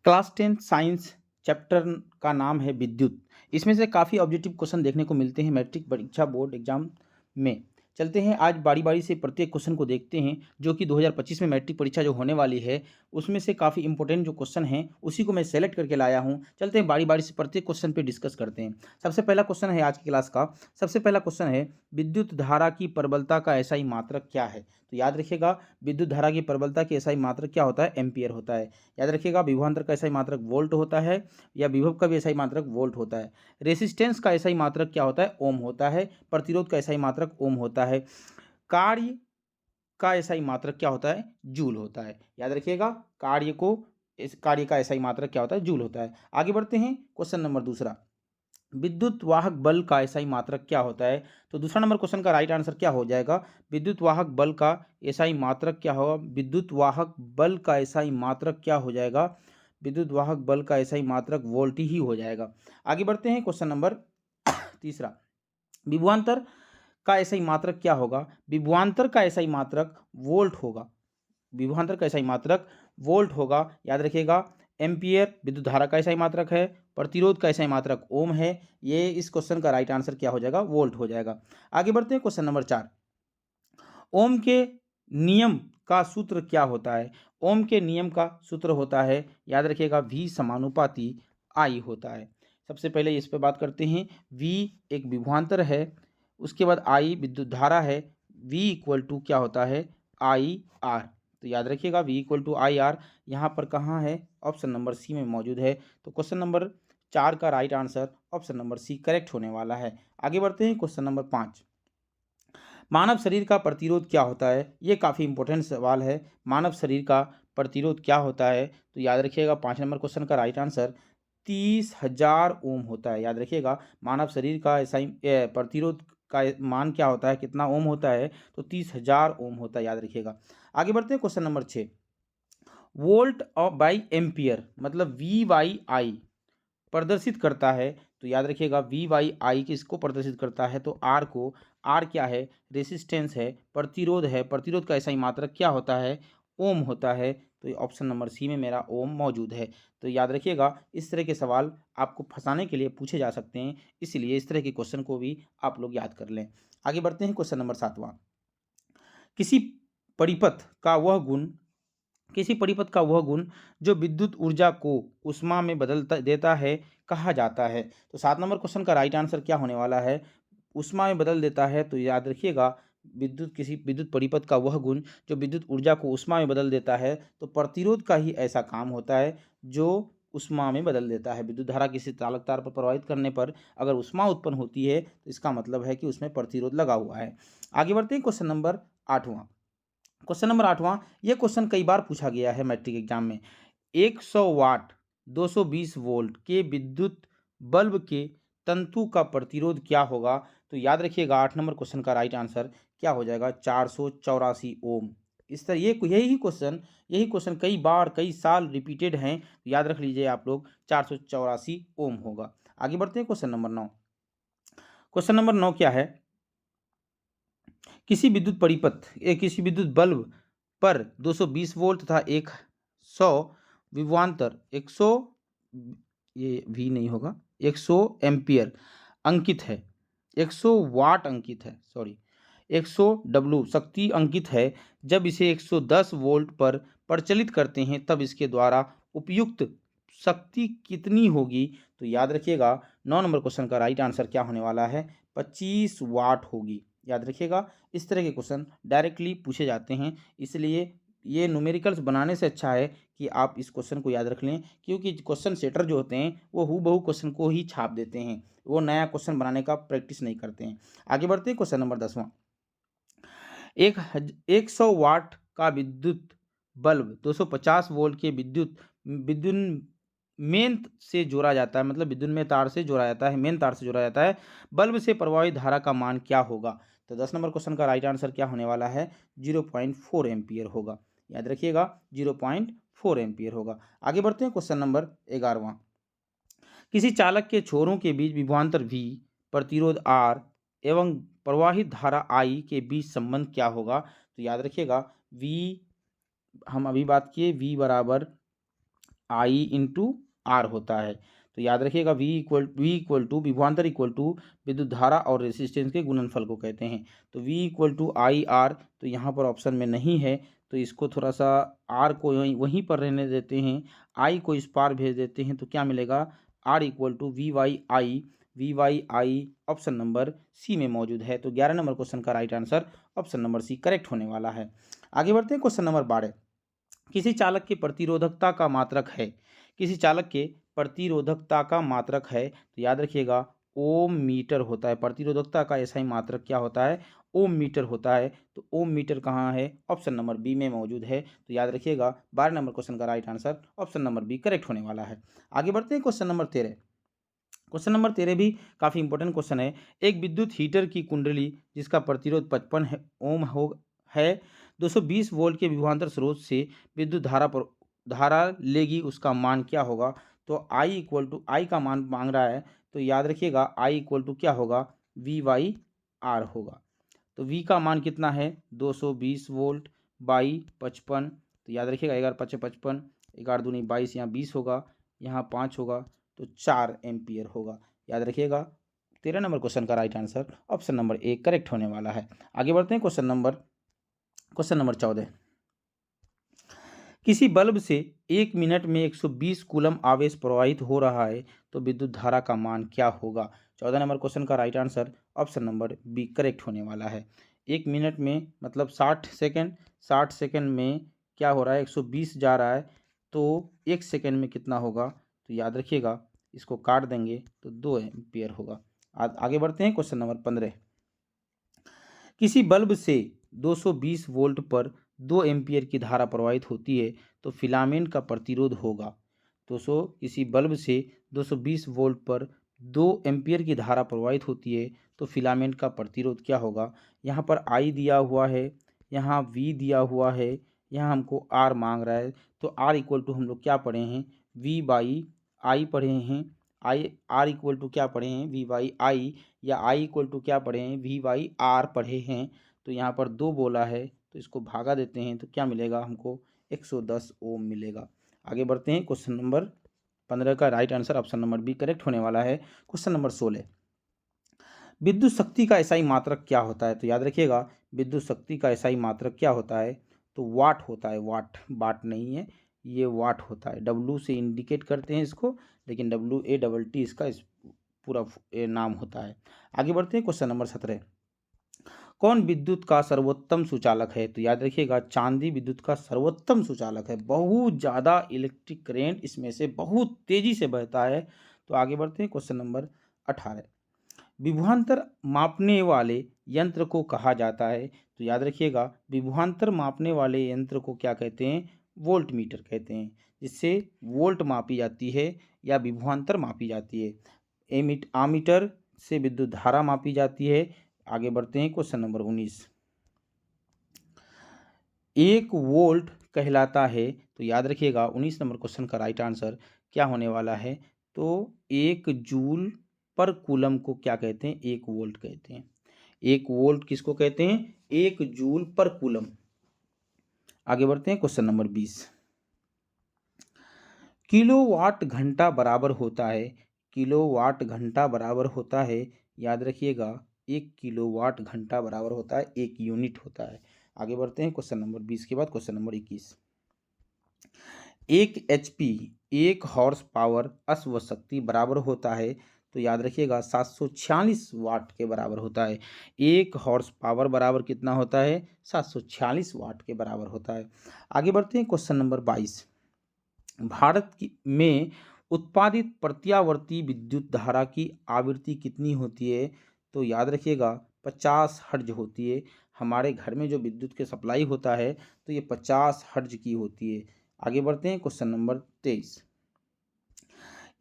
Class 10 science chapter का नाम है विद्युत। इसमें से काफ़ी ऑब्जेक्टिव क्वेश्चन देखने को मिलते हैं मैट्रिक परीक्षा बोर्ड एग्जाम में। चलते हैं आज बारी बारी से प्रत्येक क्वेश्चन को देखते हैं जो कि 2025 में मैट्रिक परीक्षा जो होने वाली है उसमें से काफ़ी इंपॉर्टेंट जो क्वेश्चन हैं उसी को मैं सेलेक्ट करके लाया हूं। चलते हैं बारी बारी से प्रत्येक क्वेश्चन पे डिस्कस करते हैं। सबसे पहला क्वेश्चन है आज की क्लास का। सबसे पहला क्वेश्चन है विद्युत धारा की प्रबलता का एसआई मात्रक क्या है। तो याद रखिएगा विद्युत धारा की प्रबलता की एसआई मात्रक क्या होता है, एम्पियर होता है। याद रखिएगा विभवांतर का एसआई मात्रक वोल्ट होता है या विभव का भी एसआई मात्रक वोल्ट होता है। रेसिस्टेंस का एसआई मात्रक क्या होता है, ओम होता है। प्रतिरोध का एसआई मात्रक ओम होता है। कार्य का एसआई मात्रक क्या होता है, जूल होता है। याद रखिएगा कार्य का एसआई मात्रक क्या होता है, जूल होता है। आगे बढ़ते हैं क्वेश्चन नंबर दूसरा। विद्युत वाहक बल का एसआई मात्रक क्या होता है। तो दूसरा नंबर क्वेश्चन का राइट आंसर क्या हो जाएगा, विद्युत वाहक बल का एसआई मात्रक क्या होगा, विद्युत वाहक बल का एसआई मात्रक क्या हो जाएगा, विद्युत वाहक बल का एसआई मात्रक वोल्ट ही हो जाएगा। आगे बढ़ते हैं क्वेश्चन नंबर तीसरा। विभवांतर का एसआई मात्रक क्या होगा, विभवांतर का एसआई मात्रक वोल्ट होगा। विभवांतर का एसआई मात्रक वोल्ट होगा। याद रखिएगा एम्पियर विद्युत धारा का एसआई मात्रक है, प्रतिरोध का एसआई मात्रक ओम है। ये इस क्वेश्चन का राइट आंसर क्या हो जाएगा, वोल्ट हो जाएगा। आगे बढ़ते हैं क्वेश्चन नंबर 4। ओम के नियम का सूत्र क्या होता है। ओम के नियम का सूत्र होता है, याद रखिएगा V समानुपाती I होता है। सबसे पहले इस पर बात करते हैं। V एक विभवांतर है, उसके बाद I विद्युत धारा है। V इक्वल टू क्या होता है, IR। तो याद रखिएगा V इक्वल टू IR यहाँ पर कहाँ है, ऑप्शन नंबर सी में मौजूद है। तो क्वेश्चन नंबर 4 का right answer option number C correct होने वाला है। आगे बढ़ते हैं क्वेश्चन नंबर 5। मानव शरीर का प्रतिरोध क्या होता है। ये काफ़ी इंपॉर्टेंट सवाल है। मानव शरीर का प्रतिरोध क्या होता है। तो याद रखिएगा 5 नंबर क्वेश्चन का राइट आंसर 30,000 ओम होता है। याद रखिएगा मानव शरीर का प्रतिरोध का मान क्या होता है, कितना ओम होता है, तो 30,000 ओम होता है। याद रखिएगा। आगे बढ़ते हैं question number 6। Volt by ampere मतलब वी बाई आई प्रदर्शित करता है। तो याद रखिएगा वी बाई आई किसको प्रदर्शित करता है, तो आर को। आर क्या है, रेसिस्टेंस है, प्रतिरोध है। प्रतिरोध का एसआई मात्रक क्या होता है, ओम होता है। तो ऑप्शन नंबर सी में मेरा ओम मौजूद है। तो याद रखिएगा इस तरह के सवाल आपको फंसाने के लिए पूछे जा सकते हैं, इसलिए इस तरह के क्वेश्चन को भी आप लोग याद कर लें। आगे बढ़ते हैं क्वेश्चन नंबर 7वां। किसी परिपथ का वह गुण किसी परिपथ का वह गुण जो विद्युत ऊर्जा को उष्मा में बदल देता है कहा जाता है। तो 7 नंबर क्वेश्चन का राइट आंसर क्या होने वाला है, उष्मा में बदल देता है। तो याद रखिएगा किसी विद्युत परिपथ का वह गुण जो विद्युत ऊर्जा को उष्मा में बदल देता है, तो प्रतिरोध का ही ऐसा काम होता है जो उष्मा में बदल देता है। विद्युत धारा किसी चालक तार पर प्रवाहित करने पर अगर उष्मा उत्पन्न होती है तो इसका मतलब है कि उसमें प्रतिरोध लगा हुआ है। आगे बढ़ते हैं क्वेश्चन नंबर 8वां। क्वेश्चन नंबर 8वां, ये क्वेश्चन कई बार पूछा गया है मैट्रिक एग्जाम में। 100 वाट 220 वोल्ट के विद्युत बल्ब के तंतु का प्रतिरोध क्या होगा। तो याद रखिएगा 8 नंबर क्वेश्चन का राइट आंसर क्या हो जाएगा, 484 ओम। इस तरह यही क्वेश्चन कई बार कई साल रिपीटेड हैं। याद रख लीजिए आप लोग 484 ओम होगा। आगे बढ़ते हैं क्वेश्चन नंबर 9। क्वेश्चन नंबर 9 क्या है, किसी विद्युत बल्ब पर 220 वोल्ट तथा 100 विभवांतर 100, ये भी नहीं होगा, 100 एम्पियर अंकित है, 100 वाट अंकित है, सॉरी 100 डब्लू शक्ति अंकित है। जब इसे 110 वोल्ट पर प्रचलित करते हैं तब इसके द्वारा उपयुक्त शक्ति कितनी होगी। तो याद रखिएगा 9 नंबर क्वेश्चन का राइट आंसर क्या होने वाला है, 25 वाट होगी। याद रखिएगा इस तरह के क्वेश्चन डायरेक्टली पूछे जाते हैं, इसलिए ये न्यूमेरिकल्स बनाने से अच्छा है कि आप इस क्वेश्चन को याद रख लें, क्योंकि क्वेश्चन सेटर जो होते हैं वो हूबहू क्वेश्चन को ही छाप देते हैं, वो नया क्वेश्चन बनाने का प्रैक्टिस नहीं करते हैं। आगे बढ़ते हैं क्वेश्चन नंबर 10वां। 100 वाट का विद्युत बल्ब 250 वोल्ट के विद्युत मेन से जोड़ा जाता है, मतलब विद्युत में तार से जोड़ा जाता है, मेन तार से जोड़ा जाता है। बल्ब से प्रवाहित धारा का मान क्या होगा। तो 10 नंबर क्वेश्चन का राइट आंसर क्या होने वाला है, 0.4 एम्पियर होगा। याद रखिएगा 0.4 एम्पियर होगा। आगे बढ़ते हैं क्वेश्चन नंबर 11वां। किसी चालक के छोरों के बीच विभवांतर V, प्रतिरोध R एवं प्रवाहित धारा I के बीच संबंध क्या होगा। तो याद रखिएगा V, हम अभी बात किए V बराबर आई इंटू आर होता है। तो याद रखिएगा वी इक्वल टू विभवांतर इक्वल टू विद्युत धारा और रेसिस्टेंस के गुणनफल को कहते हैं। तो V equal to I R, तो यहाँ पर ऑप्शन में नहीं है, तो इसको थोड़ा सा आर को वहीं पर रहने देते हैं, आई को इस पार भेज देते हैं, तो क्या मिलेगा R equal to V Y I option number C में मौजूद है। तो 11 नंबर क्वेश्चन का right answer option number C correct होने वाला है। आगे बढ़ते हैं क्वेश्चन नंबर 12। किसी चालक की प्रतिरोधकता का मात्रक है, किसी चालक के प्रतिरोधकता का मात्रक है, तो याद रखिएगा ओम मीटर होता है। प्रतिरोधकता का ऐसा ही मात्रक क्या होता है, ओम मीटर होता है। तो ओम मीटर कहाँ है, ऑप्शन नंबर बी में मौजूद है। तो याद रखिएगा 12 नंबर क्वेश्चन का right answer option number B correct होने वाला है। आगे बढ़ते हैं क्वेश्चन नंबर 13। क्वेश्चन नंबर 13 भी काफ़ी इंपॉर्टेंट क्वेश्चन है। एक विद्युत हीटर की कुंडली जिसका प्रतिरोध 55 ओम है 220 वोल्ट के विभवांतर स्रोत से विद्युत धारा लेगी, उसका मान क्या होगा। तो आई इक्वल टू आई का मान मांग रहा है, तो याद रखिएगा आई इक्वल टू क्या होगा वी वाई आर होगा। तो वी का मान कितना है 220 वोल्ट बाई 55, तो याद रखिएगा 11 × 55 11 दूनी 22, यहाँ 20 होगा, यहाँ 5 होगा, तो 4 एम्पियर होगा। याद रखिएगा 13 नंबर क्वेश्चन का right answer option number A correct होने वाला है। आगे बढ़ते हैं क्वेश्चन नंबर 14। किसी बल्ब से 1 मिनट में 120 कूलम आवेश प्रवाहित हो रहा है, तो विद्युत धारा का मान क्या होगा। 14 नंबर क्वेश्चन का right answer option number B correct होने वाला है। 1 मिनट में मतलब 60 सेकेंड में क्या हो रहा है 120 जा रहा है, तो 1 सेकेंड में कितना होगा। तो याद रखिएगा इसको काट देंगे तो 2 एम्पियर होगा। आगे बढ़ते हैं क्वेश्चन नंबर 15। किसी बल्ब से 220 वोल्ट पर 2 एम्पियर की धारा प्रवाहित होती है, तो फिलामेंट का प्रतिरोध होगा। किसी बल्ब से 220 वोल्ट पर 2 एम्पियर की धारा प्रवाहित होती है, तो फिलामेंट का प्रतिरोध क्या होगा। यहाँ पर आई दिया हुआ है, यहाँ वी दिया हुआ है, यहाँ हमको आर मांग रहा है। तो आर इक्वल टू हम लोग क्या पढ़े हैं वी बाई आई पढ़े हैं, आई आर इक्वल टू क्या पढ़े हैं वी बाई आई, या आई इक्वल टू क्या पढ़े हैं वी बाई आर पढ़े हैं। तो यहाँ पर 2 बोला है, तो इसको भागा देते हैं, तो क्या मिलेगा हमको 110 ओम मिलेगा। आगे बढ़ते हैं क्वेश्चन नंबर 15 का right answer option number B correct होने वाला है। Question number 16। विद्युत शक्ति का एसआई मात्रक क्या होता है। तो याद रखिएगा विद्युत शक्ति का एसआई मात्रक क्या होता है, तो वाट होता है। वाट नहीं है, ये वाट होता है। डब्लू से इंडिकेट करते हैं इसको, लेकिन WATT इसका पूरा नाम होता है। आगे बढ़ते हैं क्वेश्चन नंबर 17। कौन विद्युत का सर्वोत्तम सुचालक है। तो याद रखिएगा चांदी विद्युत का सर्वोत्तम सुचालक है। बहुत ज़्यादा इलेक्ट्रिक करेंट इसमें से बहुत तेज़ी से बहता है। तो आगे बढ़ते हैं क्वेश्चन नंबर 18। विभवांतर मापने वाले यंत्र को कहा जाता है। तो याद रखिएगा विभवांतर मापने वाले यंत्र को क्या कहते हैं, वोल्ट मीटर कहते हैं, जिससे वोल्ट मापी जाती है या विभवांतर मापी जाती है। आमीटर से विद्युत धारा मापी जाती है। आगे बढ़ते हैं क्वेश्चन नंबर 19। 1 वोल्ट कहलाता है। तो याद रखिएगा 19 नंबर क्वेश्चन का राइट आंसर क्या होने वाला है, तो 1 जूल पर कूलम को क्या कहते हैं 1 वोल्ट कहते हैं। 1 वोल्ट किसको कहते हैं 1 जूल पर कूलम। आगे बढ़ते हैं क्वेश्चन नंबर 20। किलोवाट घंटा बराबर होता है, किलोवाट घंटा बराबर होता है। याद रखिएगा 1 किलोवाट घंटा बराबर होता है 1 यूनिट होता है। आगे बढ़ते हैं क्वेश्चन नंबर 20 के बाद question number 21। 1 HP 1 horse power अश्व शक्ति बराबर होता है। तो याद रखिएगा 746 वाट के बराबर होता है। 1 हॉर्स पावर बराबर कितना होता है 746 वाट के बराबर होता है। आगे बढ़ते हैं क्वेश्चन नंबर 22। भारत में उत्पादित प्रत्यावर्ती विद्युत धारा की आवृत्ति कितनी होती है। तो याद रखिएगा 50 हर्ट्ज होती है। हमारे घर में जो विद्युत के सप्लाई होता है तो ये 50 हर्ट्ज की होती है। आगे बढ़ते हैं क्वेश्चन नंबर 23।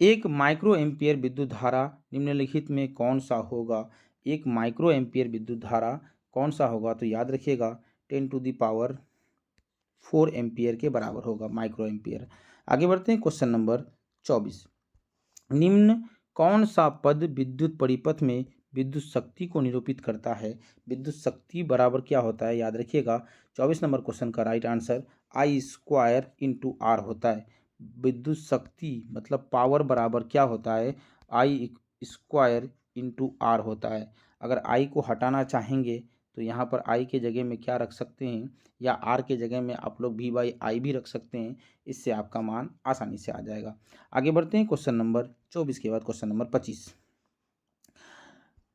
1 माइक्रो एम्पियर विद्युत धारा निम्नलिखित में कौन सा होगा। 1 माइक्रो एम्पियर विद्युत धारा कौन सा होगा। तो याद रखिएगा 10⁴ एम्पियर के बराबर होगा माइक्रो एम्पियर। आगे बढ़ते हैं क्वेश्चन नंबर 24। निम्न कौन सा पद विद्युत परिपथ में विद्युत शक्ति को निरूपित करता है। विद्युत शक्ति बराबर क्या होता है। याद रखिएगा 24 नंबर क्वेश्चन का राइट आंसर I² × R होता है। विद्युत शक्ति मतलब पावर बराबर क्या होता है, आई स्क्वायर इंटू आर होता है। अगर आई को हटाना चाहेंगे तो यहाँ पर आई के जगह में क्या रख सकते हैं, या आर के जगह में आप लोग वी बाई आई भी रख सकते हैं। इससे आपका मान आसानी से आ जाएगा। आगे बढ़ते हैं क्वेश्चन नंबर 24 के बाद क्वेश्चन नंबर 25।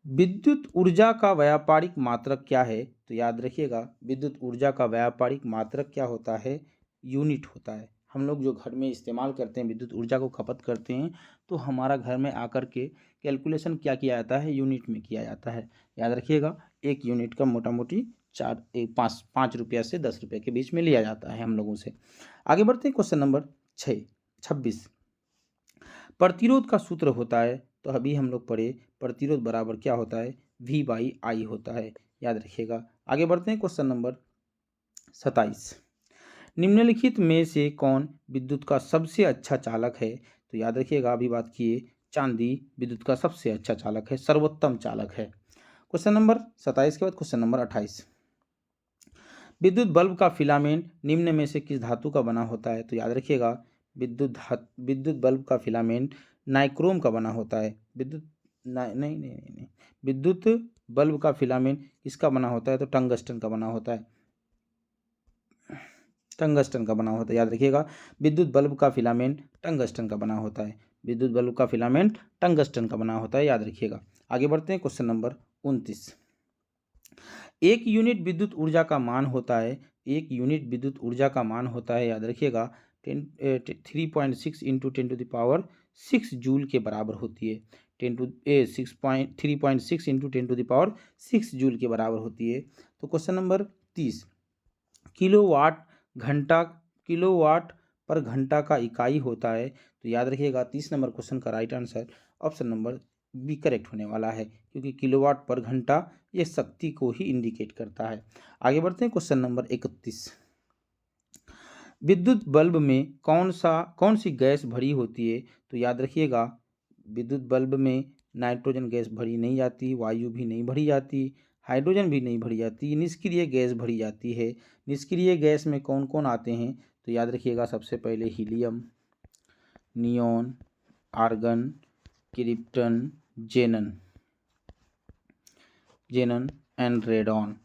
विद्युत ऊर्जा का व्यापारिक मात्रक क्या है? तो याद रखिएगा, विद्युत ऊर्जा का व्यापारिक मात्रक क्या होता है, यूनिट होता है। हम लोग जो घर में इस्तेमाल करते हैं, विद्युत ऊर्जा को खपत करते हैं, तो हमारा घर में आकर के कैलकुलेशन क्या किया जाता है, यूनिट में किया जाता है। याद रखिएगा, एक यूनिट का मोटा मोटी 5 रुपया से 10 रुपये के बीच में लिया जाता है हम लोगों से। आगे बढ़ते हैं क्वेश्चन नंबर 26। प्रतिरोध का सूत्र होता है, तो अभी हम लोग पढ़े, प्रतिरोध बराबर क्या होता है, V बाई आई होता है। याद रखिएगा। आगे बढ़ते हैं क्वेश्चन नंबर 27। निम्नलिखित में से कौन विद्युत का सबसे अच्छा चालक है? तो याद रखिएगा, अभी बात किए, चांदी विद्युत का सबसे अच्छा चालक है, सर्वोत्तम चालक है। क्वेश्चन नंबर 27 के बाद क्वेश्चन नंबर 28। विद्युत बल्ब का फिलामेंट निम्न में से किस धातु का बना होता है? तो याद रखिएगा, विद्युत बल्ब का फिलामेंट नाइक्रोम का बना होता है। विद्युत बल्ब का फिलामेंट किसका बना होता है? तो टंगस्टन का बना होता है, टंगस्टन का बना होता है। याद रखिएगा, विद्युत बल्ब का फिलामेंट टंगस्टन का बना होता है, विद्युत बल्ब का फिलामेंट टंगस्टन का बना होता है। याद रखिएगा। आगे बढ़ते हैं क्वेश्चन नंबर 29। एक यूनिट विद्युत ऊर्जा का मान होता है, एक यूनिट विद्युत ऊर्जा का मान होता है, याद रखिएगा, 3.6 इंटू 10⁶ जूल के बराबर होती है। 3.6 इंटू 10⁶ जूल के बराबर होती है। तो क्वेश्चन नंबर 30। किलोवाट पर घंटा का इकाई होता है। तो याद रखिएगा, 30 नंबर क्वेश्चन का right answer option number B correct होने वाला है, क्योंकि किलोवाट पर घंटा ये शक्ति को ही इंडिकेट करता है। आगे बढ़ते हैं क्वेश्चन नंबर 31। विद्युत बल्ब में कौन सी गैस भरी होती है? तो याद रखिएगा, विद्युत बल्ब में नाइट्रोजन गैस भरी नहीं जाती, वायु भी नहीं भरी जाती, हाइड्रोजन भी नहीं भरी जाती, निष्क्रिय गैस भरी जाती है। निष्क्रिय गैस में कौन कौन आते हैं? तो याद रखिएगा, सबसे पहले helium, neon, argon, krypton, xenon and radon.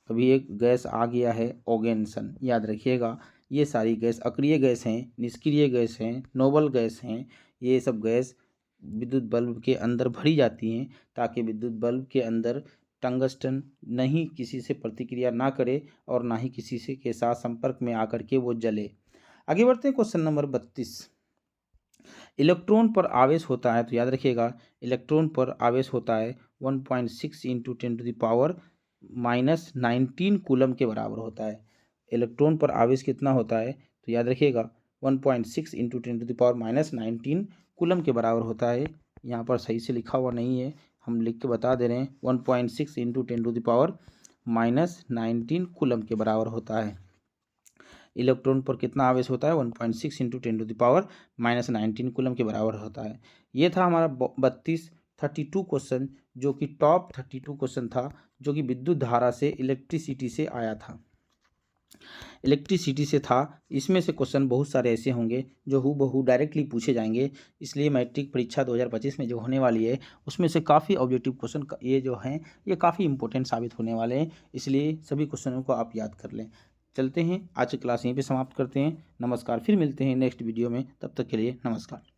अभी एक गैस आ गया है, ओगेनसन। याद रखिएगा, ये सारी गैस अक्रिय गैस हैं, निष्क्रिय गैस हैं, नोबल गैस हैं। ये सब गैस विद्युत बल्ब के अंदर भरी जाती हैं, ताकि विद्युत बल्ब के अंदर टंगस्टन नहीं किसी से प्रतिक्रिया ना करे और ना ही किसी से के साथ संपर्क में आकर के वो जले। आगे बढ़ते हैं क्वेश्चन नंबर 32। इलेक्ट्रॉन पर आवेश होता है। तो याद रखिएगा, इलेक्ट्रॉन पर आवेश होता है 1.6 इंटू 10⁻⁻19 कूलम के बराबर होता है। इलेक्ट्रॉन पर आवेश कितना होता है? तो याद रखिएगा, 1.6 इंटू 10⁻⁻19 कूलम के बराबर होता है। यहाँ पर सही से लिखा हुआ नहीं है, हम लिख के बता दे रहे हैं, 1.6 इंटू 10⁻⁻19 कूलम के बराबर होता है। इलेक्ट्रॉन पर कितना आवेश होता है? 1.6 इंटू 10⁻⁻19 कूलम के बराबर होता है। ये था हमारा 32 क्वेश्चन, जो कि टॉप 32 क्वेश्चन था, जो कि विद्युत धारा से, इलेक्ट्रिसिटी से आया था, इलेक्ट्रिसिटी से था। इसमें से क्वेश्चन बहुत सारे ऐसे होंगे जो हूबहू डायरेक्टली पूछे जाएंगे। इसलिए मैट्रिक परीक्षा 2025 में जो होने वाली है, उसमें से काफ़ी ऑब्जेक्टिव क्वेश्चन ये जो हैं, ये काफ़ी इंपॉर्टेंट साबित होने वाले हैं। इसलिए सभी क्वेश्चनों को आप याद कर लें। चलते हैं, आज की क्लास यहीं पे समाप्त करते हैं। नमस्कार, फिर मिलते हैं नेक्स्ट वीडियो में, तब तक के लिए नमस्कार।